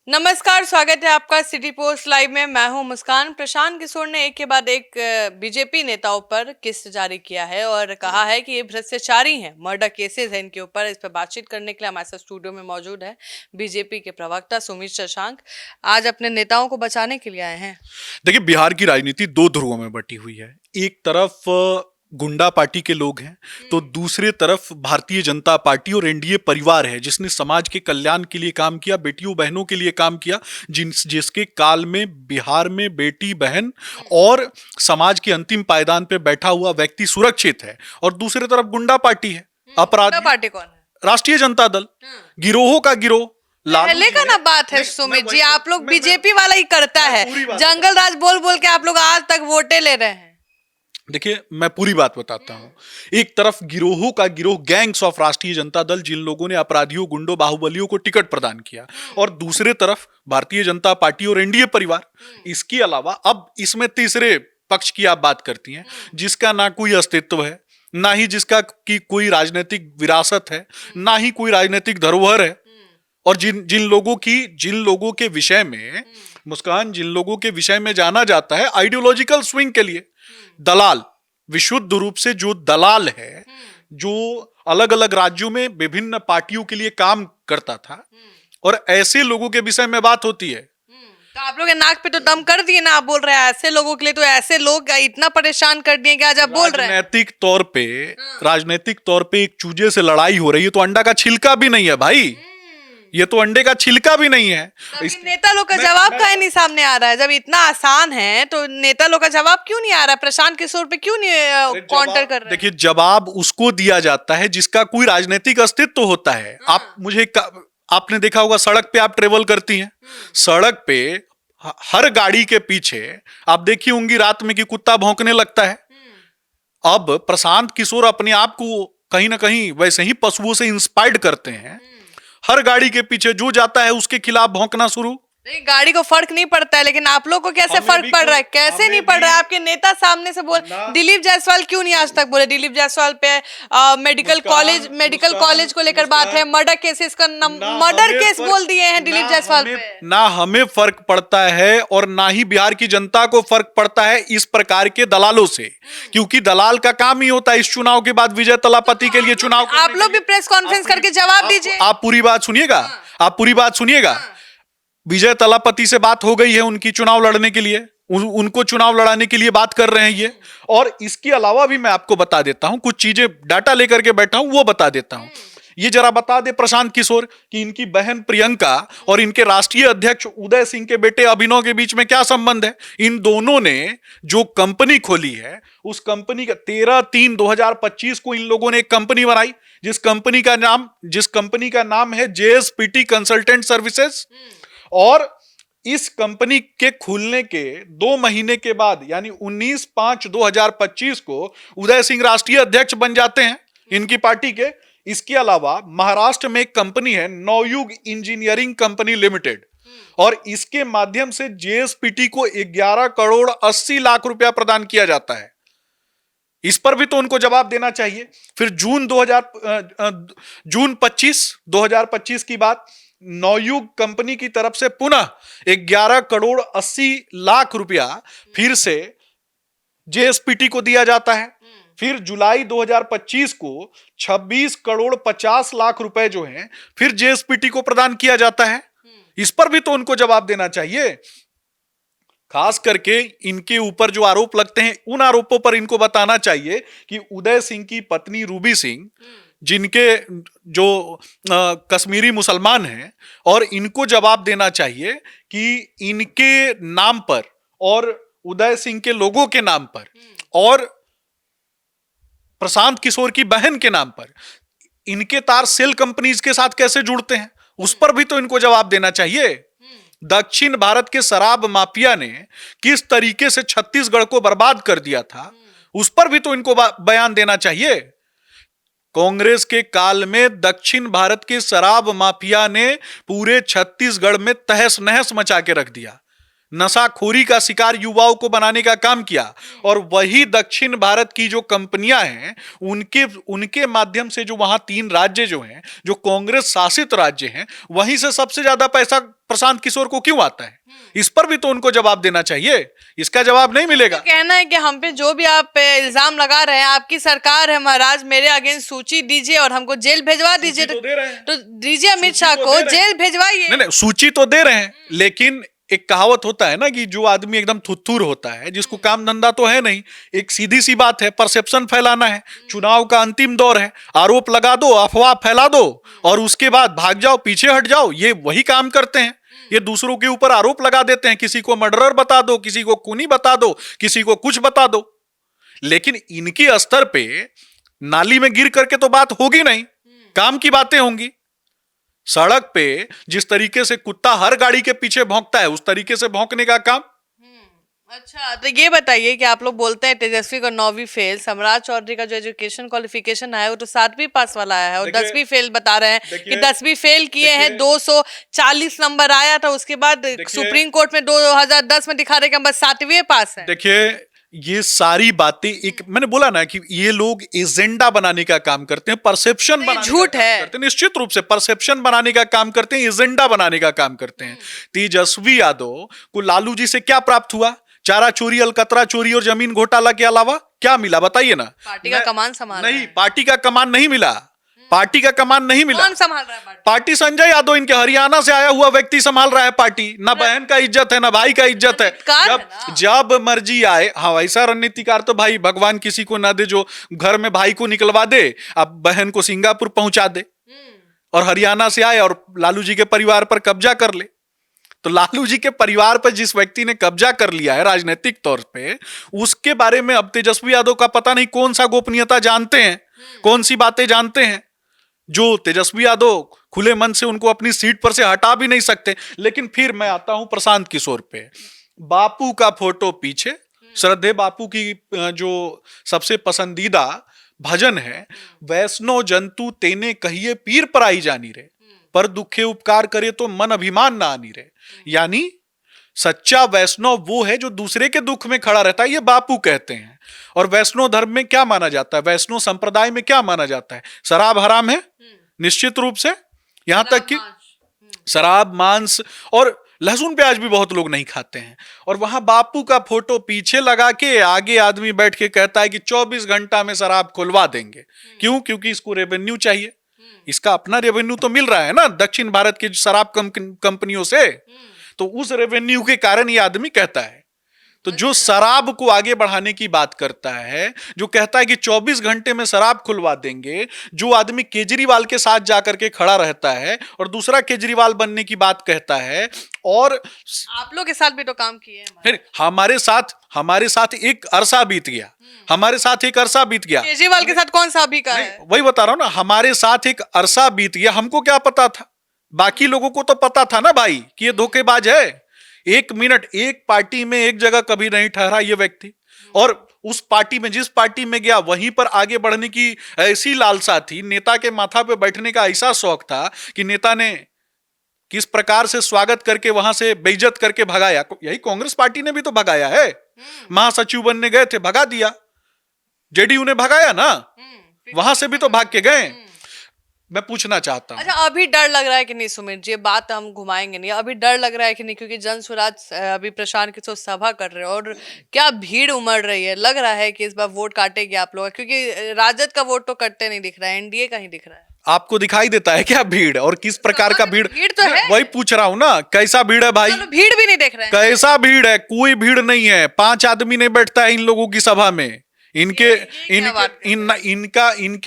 नमस्कार, स्वागत है आपका सिटी पोस्ट लाइव में। मैं हूं मुस्कान। प्रशांत किशोर ने एक के बाद एक बीजेपी नेताओं पर किस्त जारी किया है और कहा है कि ये भ्रष्टाचारी हैं, मर्डर केसेस हैं इनके ऊपर। इस पर बातचीत करने के लिए हमारे साथ स्टूडियो में मौजूद है बीजेपी के प्रवक्ता सुमित शशांक। आज अपने नेताओं को बचाने के लिए आए हैं। देखिए, बिहार की राजनीति दो ध्रुवों में बटी हुई है। एक तरफ गुंडा पार्टी के लोग हैं, तो दूसरे तरफ भारतीय जनता पार्टी और एनडीए परिवार है, जिसने समाज के कल्याण के लिए काम किया, बेटियों बहनों के लिए काम किया, जिसके काल में बिहार में बेटी बहन और समाज के अंतिम पायदान पे बैठा हुआ व्यक्ति सुरक्षित है। और दूसरे तरफ गुंडा पार्टी है, अपराधी पार्टी कौन है? राष्ट्रीय जनता दल, गिरोहों का गिरोह। पहले का ना बात है सुमित जी, आप लोग बीजेपी वाला ही करता है, जंगल राज बोल बोल के आप लोग आज तक वोटे ले रहे हैं। देखिए, मैं पूरी बात बताता हूं। एक तरफ गिरोहों का गिरोह, गैंग्स ऑफ राष्ट्रीय जनता दल, जिन लोगों ने अपराधियों, गुंडों, बाहुबलियों को टिकट प्रदान किया, और दूसरे तरफ भारतीय जनता पार्टी और एनडीए परिवार। इसके अलावा अब इसमें तीसरे पक्ष की आप बात करती हैं, जिसका ना कोई अस्तित्व है, ना ही जिसका की कोई राजनीतिक विरासत है, ना ही कोई राजनीतिक धरोहर है। और जिन लोगों के विषय में मुस्कान, जिन लोगों के विषय में जाना जाता है आइडियोलॉजिकल स्विंग के लिए, दलाल, विशुद्ध रूप से जो दलाल है, जो अलग अलग राज्यों में विभिन्न पार्टियों के लिए काम करता था, और ऐसे लोगों के विषय में बात होती है। तो आप लोग के नाक पे तो दम कर दिए ना, आप बोल रहे हैं ऐसे लोगों के लिए। तो ऐसे लोग इतना परेशान कर दिए कि आज आप बोल रहे हैं राजनीतिक तौर पे एक चूजे से लड़ाई हो रही है, तो अंडा का छिलका भी नहीं है भाई, ये तो अंडे का छिलका भी नहीं है। नेता लोग का जवाब काहे नहीं सामने आ रहा है? जब इतना आसान है तो नेता लोग का जवाब क्यों नहीं आ रहा? प्रशांत किशोर पे क्यों नहीं काउंटर कर रहे? देखिए, जवाब उसको दिया जाता है जिसका कोई राजनीतिक अस्तित्व होता है। आपने देखा होगा, सड़क पे आप ट्रेवल करती हैं, सड़क पे हर गाड़ी के पीछे आप देखी होंगी रात में कि कुत्ता भौंकने लगता है। अब प्रशांत किशोर अपने आप को कहीं ना कहीं वैसे ही पशुओं से इंस्पायर्ड करते हैं। हर गाड़ी के पीछे जो जाता है उसके खिलाफ भौंकना शुरू। नहीं, गाड़ी को फर्क नहीं पड़ता है, लेकिन आप लोग को कैसे फर्क पड़ रहा है? कैसे नहीं पड़ रहा है? आपके नेता सामने से बोल, दिलीप जायसवाल क्यों नहीं आज तक बोले? दिलीप जायसवाल पे मेडिकल कॉलेज को लेकर बात है, मर्डर केसेस का मर्डर केस बोल दिए हैं दिलीप जायसवाल पे। ना हमें फर्क पड़ता है और ना ही बिहार की जनता को फर्क पड़ता है इस प्रकार के दलालों से, क्योंकि दलाल का काम ही होता है इस चुनाव के बाद विजय तलापति के लिए चुनाव। आप लोग भी प्रेस कॉन्फ्रेंस करके जवाब दीजिए। आप पूरी बात सुनिएगा। विजय तलापति से बात हो गई है उनकी, चुनाव लड़ने के लिए, उनको चुनाव लड़ाने के लिए बात कर रहे हैं ये। और इसके अलावा भी मैं आपको बता देता हूं, कुछ चीजें डाटा लेकर के बैठा हूं, वो बता देता हूं। ये जरा बता दे प्रशांत किशोर कि इनकी बहन प्रियंका और इनके राष्ट्रीय अध्यक्ष उदय सिंह के बेटे अभिनव के बीच में क्या संबंध है। इन दोनों ने जो कंपनी खोली है, उस कंपनी का 13/3/2025 को इन लोगों ने एक कंपनी बनाई, जिस कंपनी का नाम है जेएसपीटी कंसल्टेंट सर्विसेज। और इस कंपनी के खुलने के 2 महीने के बाद, यानी 19/5/2025 को उदय सिंह राष्ट्रीय अध्यक्ष बन जाते हैं इनकी पार्टी के। इसके अलावा महाराष्ट्र में एक कंपनी है, नवयुग इंजीनियरिंग कंपनी लिमिटेड, और इसके माध्यम से जेएसपीटी को 11 करोड़ 80 लाख रुपया प्रदान किया जाता है। इस पर भी तो उनको जवाब देना चाहिए। फिर जून 2025 की बात, नवयुग कंपनी की तरफ से पुनः 11 करोड़ 80 लाख रुपया फिर से जेएसपीटी को दिया जाता है। फिर जुलाई 2025 को 26 करोड़ 50 लाख रुपए जो हैं फिर जेएसपीटी को प्रदान किया जाता है। इस पर भी तो उनको जवाब देना चाहिए। खास करके इनके ऊपर जो आरोप लगते हैं, उन आरोपों पर इनको बताना चाहिए कि उदय सिंह की पत्नी रूबी सिंह, जिनके जो कश्मीरी मुसलमान हैं, और इनको जवाब देना चाहिए कि इनके नाम पर और उदय सिंह के लोगों के नाम पर और प्रशांत किशोर की बहन के नाम पर इनके तार सेल कंपनीज के साथ कैसे जुड़ते हैं, उस पर भी तो इनको जवाब देना चाहिए। दक्षिण भारत के शराब माफिया ने किस तरीके से छत्तीसगढ़ को बर्बाद कर दिया था, उस पर भी तो इनको बयान देना चाहिए। कांग्रेस के काल में दक्षिण भारत के शराब माफिया ने पूरे छत्तीसगढ़ में तहस नहस मचा के रख दिया। नशाखोरी का शिकार युवाओं को बनाने का काम किया। और वही दक्षिण भारत की जो कंपनियां हैं उनके उनके माध्यम से जो वहां 3 राज्य जो हैं, जो कांग्रेस शासित राज्य हैं, वहीं से सबसे ज्यादा पैसा प्रशांत किशोर को क्यों आता है? इस पर भी तो उनको जवाब देना चाहिए। इसका जवाब नहीं मिलेगा। तो कहना है कि हम पे जो भी आप पे इल्जाम लगा रहे हैं, आपकी सरकार है महाराज, मेरे अगेंस्ट सूची दीजिए और हमको जेल भेजवा दीजिए। तो दे रहे हैं। तो दीजिए अमित शाह को जेल भेजवाइए। नहीं, सूची तो दे रहे हैं, लेकिन एक कहावत होता है ना कि जो आदमी एकदम थुत्थुर होता है, जिसको काम धंधा तो है नहीं, एक सीधी सी बात है, परसेप्शन फैलाना है। चुनाव का अंतिम दौर है, आरोप लगा दो, अफवाह फैला दो और उसके बाद भाग जाओ, पीछे हट जाओ। ये वही काम करते हैं। ये दूसरों के ऊपर आरोप लगा देते हैं, किसी को मर्डरर बता दो, किसी को खूनी बता दो, किसी को कुछ बता दो। लेकिन इनके स्तर पे नाली में गिर करके तो बात होगी नहीं, काम की बातें होंगी। सड़क पे जिस तरीके से कुत्ता हर गाड़ी के पीछे भौंकता है, उस तरीके से भौंकने का काम। अच्छा, तो ये बताइए कि आप लोग बोलते हैं तेजस्वी का 9वीं फेल, सम्राट चौधरी का जो एजुकेशन क्वालिफिकेशन है वो तो 7वीं पास वाला है, और 10वीं फेल बता रहे हैं कि 10वीं फेल किए हैं। 240 नंबर आया था, उसके बाद सुप्रीम कोर्ट में 2010 में दिखा रहे कि हम बस 7वीं पास है। देखिए, ये सारी बातें एक, मैंने बोला ना कि ये लोग एजेंडा बनाने का काम करते हैं, परसेप्शन बनाने झूठ का काम है। करते हैं। निश्चित रूप से परसेप्शन बनाने का काम करते हैं, एजेंडा बनाने का काम करते हैं। तेजस्वी यादव को लालू जी से क्या प्राप्त हुआ? चारा चोरी, अलकतरा चोरी और जमीन घोटाला के अलावा क्या मिला? बताइए ना। पार्टी का कमान संभाल नहीं, पार्टी का कमान नहीं मिला। पार्टी का कमान नहीं मिला। कौन संभाल रहा है पार्टी? संजय यादव, इनके हरियाणा से आया हुआ व्यक्ति संभाल रहा है पार्टी। ना बहन का इज्जत है, ना भाई का इज्जत है। जब मर्जी आए। हाँ, ऐसा रणनीतिकार तो भाई भगवान किसी को ना दे जो घर में भाई को निकलवा दे, अब बहन को सिंगापुर पहुंचा दे और हरियाणा से आए और लालू जी के परिवार पर कब्जा कर ले। तो लालू जी के परिवार पर जिस व्यक्ति ने कब्जा कर लिया है राजनीतिक तौर पे, उसके बारे में अब तेजस्वी यादव का पता नहीं कौन सा गोपनीयता जानते हैं, कौन सी बातें जानते हैं, जो तेजस्वी यादव खुले मन से उनको अपनी सीट पर से हटा भी नहीं सकते। लेकिन फिर मैं आता हूं प्रशांत किशोर पे। बापू का फोटो पीछे, श्रद्धेय बापू की जो सबसे पसंदीदा भजन है, वैष्णो जंतु तेने कहिए पीर पराई जानी रे, पर दुखे उपकार करे तो मन अभिमान ना आनी रे। यानी सच्चा वैष्णव वो है जो दूसरे के दुख में खड़ा रहता है, ये बापू कहते हैं। और वैष्णव धर्म में क्या माना जाता है, वैष्णव संप्रदाय में क्या माना जाता है? शराब हराम है निश्चित रूप से, यहां तक कि शराब, मांस और लहसुन प्याज भी बहुत लोग नहीं खाते हैं। और वहां बापू का फोटो पीछे लगा के आगे आदमी बैठ के कहता है कि 24 घंटा में शराब खुलवा देंगे। क्यों? क्योंकि इसको रेवेन्यू चाहिए। इसका अपना रेवेन्यू तो मिल रहा है ना दक्षिण भारत के शराब कंपनियों से, तो उस रेवेन्यू के कारण ये आदमी कहता है। तो जो शराब को आगे बढ़ाने की बात करता है, जो कहता है कि 24 घंटे में शराब खुलवा देंगे, जो आदमी केजरीवाल के साथ जाकर के खड़ा रहता है और दूसरा केजरीवाल बनने की बात कहता है, और आप लोग के साथ भी तो काम किए हैं। हमारे साथ एक अरसा बीत गया, हमारे साथ एक अरसा बीत गया। केजरीवाल के साथ कौन सा अभी का है? वही बता रहा हूं ना, हमारे साथ एक अरसा बीत गया। हमको क्या पता था? बाकी लोगों को तो पता था ना भाई कि ये धोखेबाज है। 1 मिनट एक पार्टी में एक जगह कभी नहीं ठहरा ये व्यक्ति, और उस पार्टी में, जिस पार्टी में गया वहीं पर आगे बढ़ने की ऐसी लालसा थी, नेता के माथा पे बैठने का ऐसा शौक था कि नेता ने किस प्रकार से स्वागत करके वहां से बेइज्जत करके भगाया। यही कांग्रेस पार्टी ने भी तो भगाया है। महासचिव बनने गए थे, भगा दिया। जेडीयू ने भगाया ना, वहां से भी तो भाग के गए। मैं पूछना चाहता हूं। अच्छा, अभी डर लग रहा है कि नहीं सुमित जी? बात हम घुमाएंगे नहीं, अभी डर लग रहा है कि नहीं? क्योंकि जन स्वराज अभी प्रशांत किशोर सभा कर रहे हैं और क्या भीड़ उमड़ रही है। लग रहा है कि इस बार वोट काटेगी आप लोग, क्योंकि राजद का वोट तो कटते नहीं दिख रहा है, एनडीए का ही दिख रहा है। आपको दिखाई देता है क्या भीड़, और किस प्रकार का भीड़? भीड़ तो है, वही पूछ रहा हूं ना, कैसा भीड़ है भाई? भीड़ भी नहीं देख रहे हैं। कैसा भीड़ है? कोई भीड़ नहीं है। 5 आदमी नहीं बैठता है इन लोगों की सभा में। इनके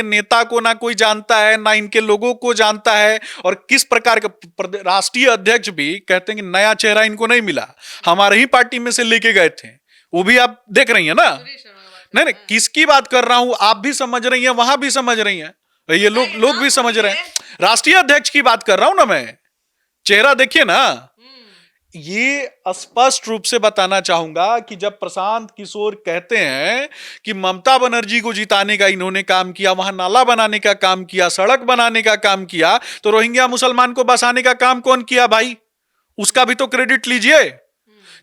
नेता को ना कोई जानता है, ना इनके लोगों को जानता है। और किस प्रकार का राष्ट्रीय अध्यक्ष भी कहते हैं कि नया चेहरा इनको नहीं मिला, हमारे ही पार्टी में से लेके गए थे। वो भी आप देख रही है ना। नहीं, किसकी बात कर रहा हूं, आप भी समझ रही हैं, वहां भी समझ रही हैं, ये लोग भी समझ रहे हैं। राष्ट्रीय अध्यक्ष की बात कर रहा हूं ना मैं। चेहरा देखिए ना। ये स्पष्ट रूप से बताना चाहूंगा कि जब प्रशांत किशोर कहते हैं कि ममता बनर्जी को जिताने का इन्होंने काम किया, वहां नाला बनाने का काम किया, सड़क बनाने का काम किया, तो रोहिंग्या मुसलमान को बसाने का काम कौन किया भाई? उसका भी तो क्रेडिट लीजिए।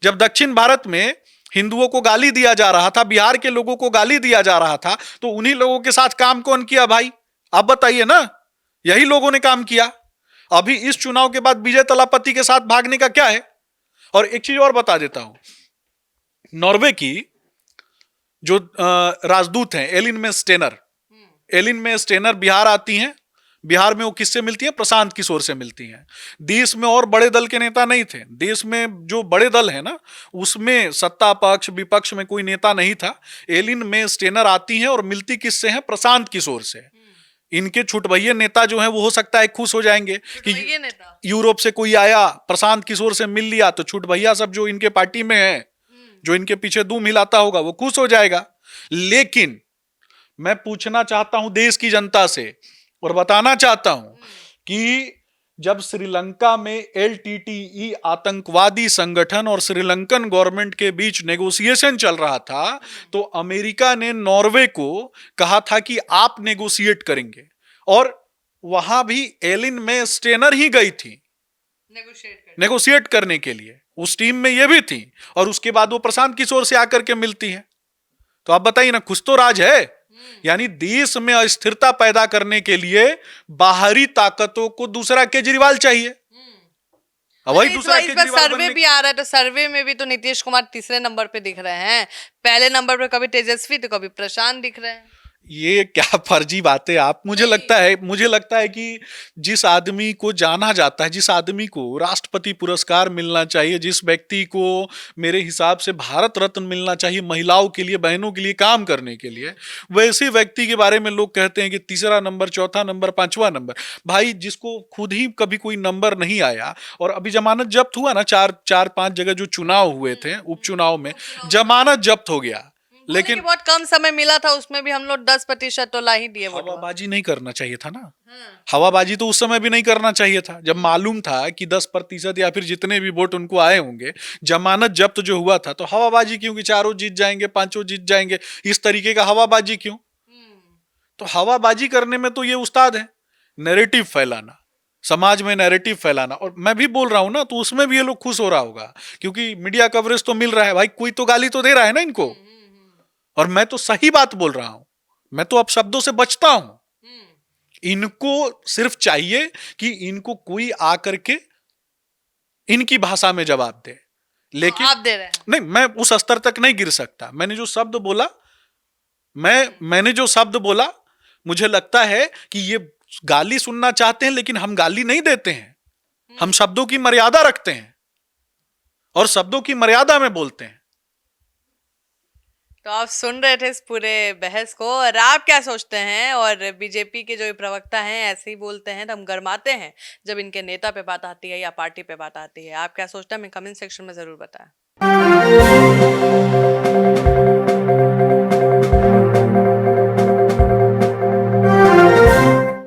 जब दक्षिण भारत में हिंदुओं को गाली दिया जा रहा था, बिहार के लोगों को गाली दिया जा रहा था, तो उन्हीं लोगों के साथ काम कौन किया भाई? आप बताइए ना, यही लोगों ने काम किया। अभी इस चुनाव के बाद विजय तलापति के साथ भागने का क्या है? और एक चीज और बता देता हूं, नॉर्वे की जो राजदूत हैं एलिन में स्टेनर बिहार आती हैं। बिहार में वो किससे मिलती है? प्रशांत किशोर से मिलती हैं। देश में और बड़े दल के नेता नहीं थे। देश में जो बड़े दल है ना, उसमें सत्ता पक्ष विपक्ष में कोई नेता नहीं था। एलिन में स्टेनर आती हैं और मिलती किससे हैं? प्रशांत किशोर से। इनके छुटभइये नेता जो हैं वो हो सकता है खुश हो जाएंगे कि यूरोप से कोई आया, प्रशांत किशोर से मिल लिया, तो छुटभइया सब जो इनके पार्टी में है, जो इनके पीछे दूम हिलाता होगा, वो खुश हो जाएगा। लेकिन मैं पूछना चाहता हूं देश की जनता से और बताना चाहता हूं कि जब श्रीलंका में LTTE आतंकवादी संगठन और श्रीलंकन गवर्नमेंट के बीच नेगोशिएशन चल रहा था, तो अमेरिका ने नॉर्वे को कहा था कि आप नेगोशिएट करेंगे, और वहां भी एलिन में स्टेनर ही गई थी नेगोशिएट करने के लिए। उस टीम में ये भी थी, और उसके बाद वो प्रशांत किशोर से आकर के मिलती है। तो आप बताइए ना, कुछ तो राज है। यानी देश में अस्थिरता पैदा करने के लिए बाहरी ताकतों को दूसरा केजरीवाल चाहिए। वही दूसरा केजरीवाल सर्वे भी आ रहा है, तो सर्वे में भी तो नीतीश कुमार तीसरे नंबर पे दिख रहे हैं। पहले नंबर पे कभी तेजस्वी तो कभी प्रशांत दिख रहे हैं। ये क्या फर्जी बातें आप, मुझे लगता है कि जिस आदमी को जाना जाता है, जिस आदमी को राष्ट्रपति पुरस्कार मिलना चाहिए, जिस व्यक्ति को मेरे हिसाब से भारत रत्न मिलना चाहिए महिलाओं के लिए, बहनों के लिए काम करने के लिए, वैसे व्यक्ति के बारे में लोग कहते हैं कि तीसरा नंबर, चौथा नंबर, पांचवा नंबर। भाई, जिसको खुद ही कभी कोई नंबर नहीं आया, और अभी जमानत जब्त हुआ ना, चार पांच जगह जो चुनाव हुए थे, उपचुनाव में जमानत जब्त हो गया, लेकिन बहुत कम समय मिला था, उसमें भी हम लोग 10% तो ला ही दिए। हवाबाजी नहीं करना चाहिए था ना। हवाबाजी तो उस समय भी नहीं करना चाहिए था, जब मालूम था कि 10% या फिर जितने भी वोट उनको आए होंगे। जमानत जब्त जो हुआ था, तो हवाबाजी क्यों कि चारों जीत जाएंगे, पांचों जीत जाएंगे, इस तरीके का हवाबाजी क्यों? तो हवाबाजी करने में तो ये उस्ताद है, नैरेटिव फैलाना, समाज में नैरेटिव फैलाना। और मैं भी बोल रहा हूं ना, तो उसमें भी ये लोग खुश हो रहा होगा, क्योंकि मीडिया कवरेज तो मिल रहा है। भाई, कोई तो गाली तो दे रहा है ना इनको, और मैं तो सही बात बोल रहा हूं, मैं तो अब शब्दों से बचता हूं। इनको सिर्फ चाहिए कि इनको कोई आकर के इनकी भाषा में जवाब दे, लेकिन आप दे रहे हैं। नहीं, मैं उस स्तर तक नहीं गिर सकता। मैंने जो शब्द बोला, मुझे लगता है कि ये गाली सुनना चाहते हैं, लेकिन हम गाली नहीं देते हैं। हम शब्दों की मर्यादा रखते हैं और शब्दों की मर्यादा में बोलते हैं। तो आप सुन रहे थे इस पूरे बहस को, और आप क्या सोचते हैं? और बीजेपी के जो प्रवक्ता हैं ऐसे ही बोलते हैं, तो हम गरमाते हैं जब इनके नेता पे बात आती है या पार्टी पे बात आती है। आप क्या सोचते हैं? हमें कमेंट सेक्शन में जरूर बताएं।